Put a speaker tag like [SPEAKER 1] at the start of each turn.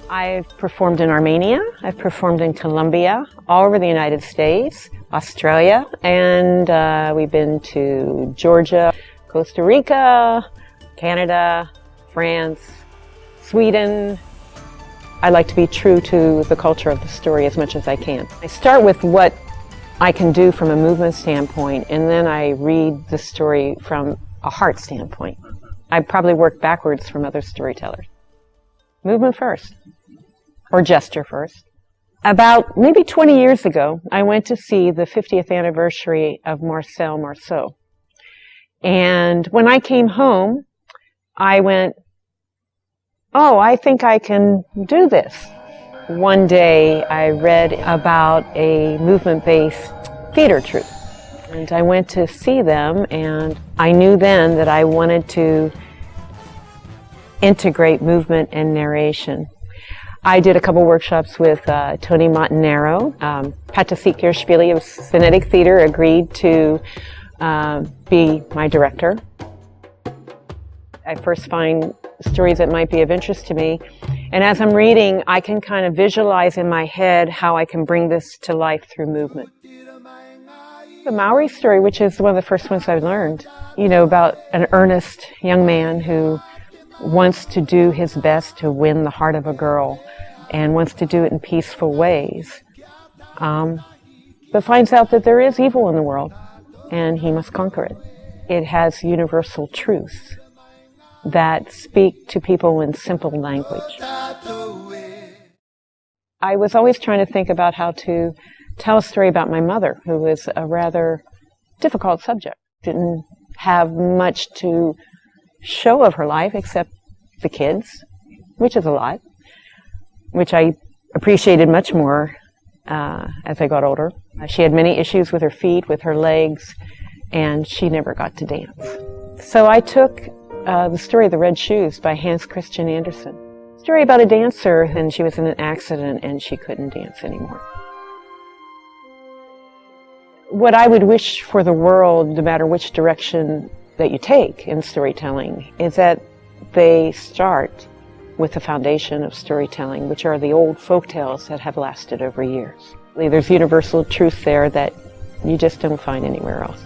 [SPEAKER 1] I've performed in Armenia, I've performed in Colombia, all over the United States, Australia, and we've been to Georgia, Costa Rica, Canada, France, Sweden. I like to be true to the culture of the story as much as I can. I start with what I can do from a movement standpoint, and then I read the story from a heart standpoint. I probably work backwards from other storytellers. Movement first, or gesture first. About maybe 20 years ago, I went to see the 50th anniversary of Marcel Marceau. And when I came home, I went, oh, I think I can do this. One day I read about a movement-based theater troupe. And I went to see them, and I knew then that I wanted to integrate movement and narration. I did a couple workshops with Tony Montanaro. Patasik Gershvili of Phonetic Theater agreed to be my director. I first find stories that might be of interest to me, and as I'm reading, I can kind of visualize in my head how I can bring this to life through movement. The Muray story, which is one of the first ones I learned, about an earnest young man who wants to do his best to win the heart of a girl and wants to do it in peaceful ways, but finds out that there is evil in the world and he must conquer it. It has universal truths that speak to people in simple language. I was always trying to think about how to tell a story about my mother, who was a rather difficult subject. Didn't have much to show of her life except the kids, which is a lot, which I appreciated much more as I got older. She had many issues with her feet, with her legs, and she never got to dance. So I took the story of the Red Shoes by Hans Christian Andersen. Story about a dancer, and she was in an accident and she couldn't dance anymore. What I would wish for the world, no matter which direction that you take in storytelling, is that they start with the foundation of storytelling, which are the old folk tales that have lasted over years. There's universal truth there that you just don't find anywhere else.